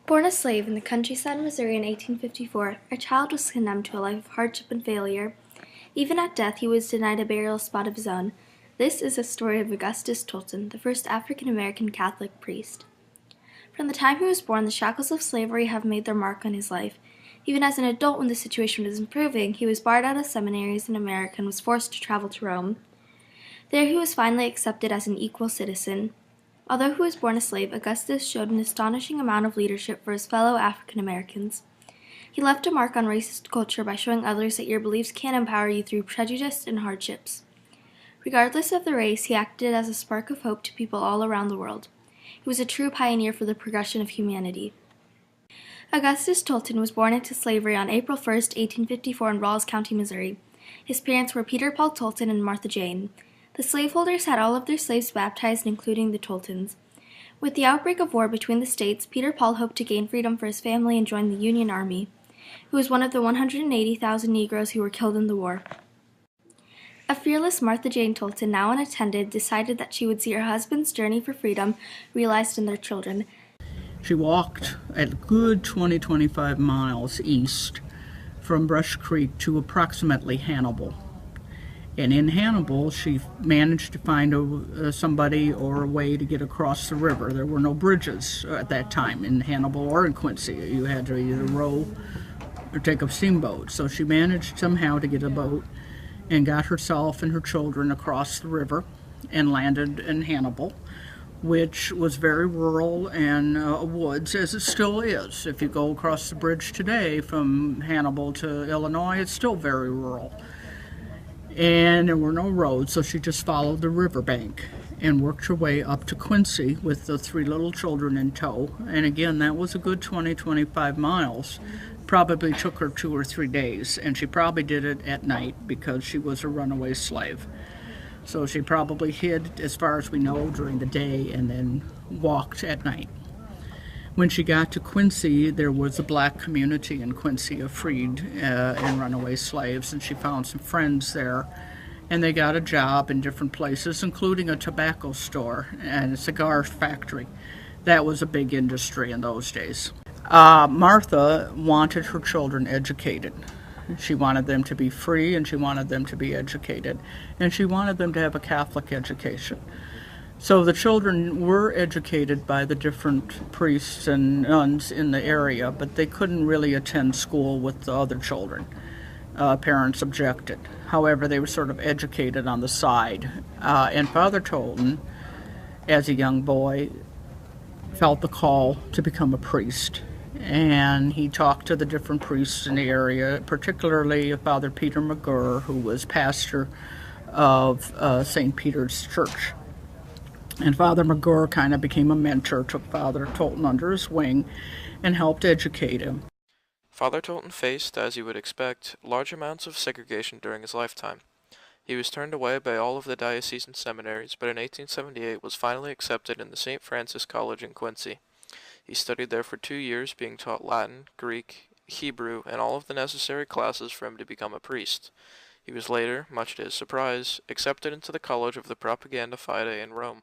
Born a slave in the countryside of Missouri in 1854, our child was condemned to a life of hardship and failure. Even at death, he was denied a burial spot of his own. This is the story of Augustus Tolton, the first African-American Catholic priest. From the time he was born, the shackles of slavery have made their mark on his life. Even as an adult, when the situation was improving, he was barred out of seminaries in America and was forced to travel to Rome. There he was finally accepted as an equal citizen. Although he was born a slave, Augustus showed an astonishing amount of leadership for his fellow African Americans. He left a mark on racist culture by showing others that your beliefs can empower you through prejudice and hardships. Regardless of the race, he acted as a spark of hope to people all around the world. He was a true pioneer for the progression of humanity. Augustus Tolton was born into slavery on April 1, 1854 in Rawls County, Missouri. His parents were Peter Paul Tolton and Martha Jane. The slaveholders had all of their slaves baptized, including the Toltons. With the outbreak of war between the states, Peter Paul hoped to gain freedom for his family and join the Union Army. He was one of the 180,000 Negroes who were killed in the war. A fearless Martha Jane Tolton, now unattended, decided that she would see her husband's journey for freedom realized in their children. She walked a good 20-25 miles east from Brush Creek to approximately Hannibal. And in Hannibal, she managed to find somebody or a way to get across the river. There were no bridges at that time in Hannibal or in Quincy. You had to either row or take a steamboat. So she managed somehow to get a boat and got herself and her children across the river and landed in Hannibal, which was very rural and woods, as it still is. If you go across the bridge today from Hannibal to Illinois, it's still very rural. And there were no roads, so she just followed the riverbank and worked her way up to Quincy with the 3 little children in tow. And again, that was a good 20-25 miles. Probably took her 2 or 3 days, and she probably did it at night because she was a runaway slave. So she probably hid, as far as we know, during the day and then walked at night. When she got to Quincy, there was a black community in Quincy of freed and runaway slaves, and she found some friends there. And they got a job in different places, including a tobacco store and a cigar factory. That was a big industry in those days. Martha wanted her children educated. She wanted them to be free, and she wanted them to be educated. And she wanted them to have a Catholic education. So the children were educated by the different priests and nuns in the area, but they couldn't really attend school with the other children. Parents objected. However, they were sort of educated on the side. And Father Tolton, as a young boy, felt the call to become a priest. And he talked to the different priests in the area, particularly Father Peter McGurr, who was pastor of St. Peter's Church. And Father McGurr kind of became a mentor, took Father Tolton under his wing, and helped educate him. Father Tolton faced, as you would expect, large amounts of segregation during his lifetime. He was turned away by all of the diocesan seminaries, but in 1878 was finally accepted in the St. Francis College in Quincy. He studied there for 2 years, being taught Latin, Greek, Hebrew, and all of the necessary classes for him to become a priest. He was later, much to his surprise, accepted into the College of the Propaganda Fide in Rome.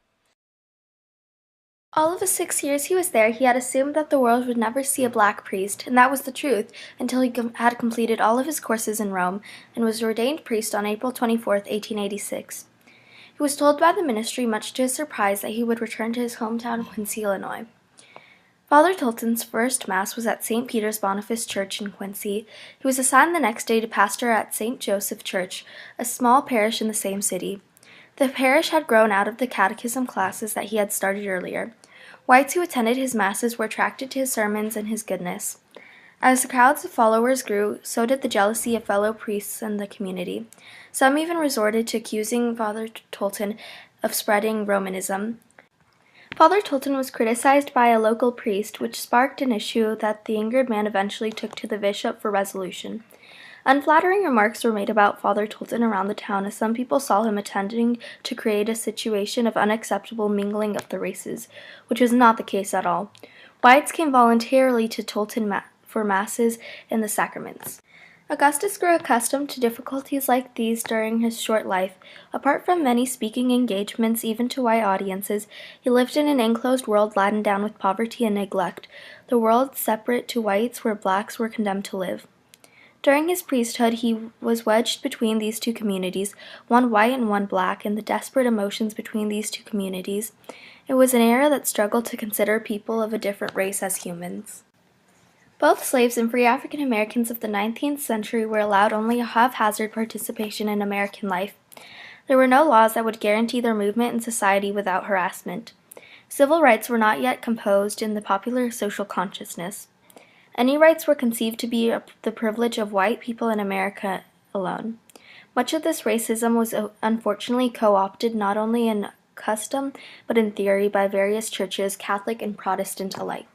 All of the 6 years he was there, he had assumed that the world would never see a black priest, and that was the truth, until he had completed all of his courses in Rome and was ordained priest on April 24, 1886. He was told by the ministry, much to his surprise, that he would return to his hometown, Quincy, Illinois. Father Tolton's first Mass was at St. Peter's Boniface Church in Quincy. He was assigned the next day to pastor at St. Joseph Church, a small parish in the same city. The parish had grown out of the catechism classes that he had started earlier. Whites who attended his masses were attracted to his sermons and his goodness. As the crowds of followers grew, so did the jealousy of fellow priests in the community. Some even resorted to accusing Father Tolton of spreading Romanism. Father Tolton was criticized by a local priest, which sparked an issue that the angered man eventually took to the bishop for resolution. Unflattering remarks were made about Father Tolton around the town, as some people saw him attempting to create a situation of unacceptable mingling of the races, which was not the case at all. Whites came voluntarily to Tolton for masses and the sacraments. Augustus grew accustomed to difficulties like these during his short life. Apart from many speaking engagements, even to white audiences, he lived in an enclosed world laden down with poverty and neglect, the world separate to whites where blacks were condemned to live. During his priesthood, he was wedged between these two communities, one white and one black, and the desperate emotions between these two communities. It was an era that struggled to consider people of a different race as humans. Both slaves and free African Americans of the 19th century were allowed only a haphazard participation in American life. There were no laws that would guarantee their movement in society without harassment. Civil rights were not yet composed in the popular social consciousness. Any rights were conceived to be the privilege of white people in America alone. Much of this racism was unfortunately co-opted not only in custom but in theory by various churches, Catholic and Protestant alike.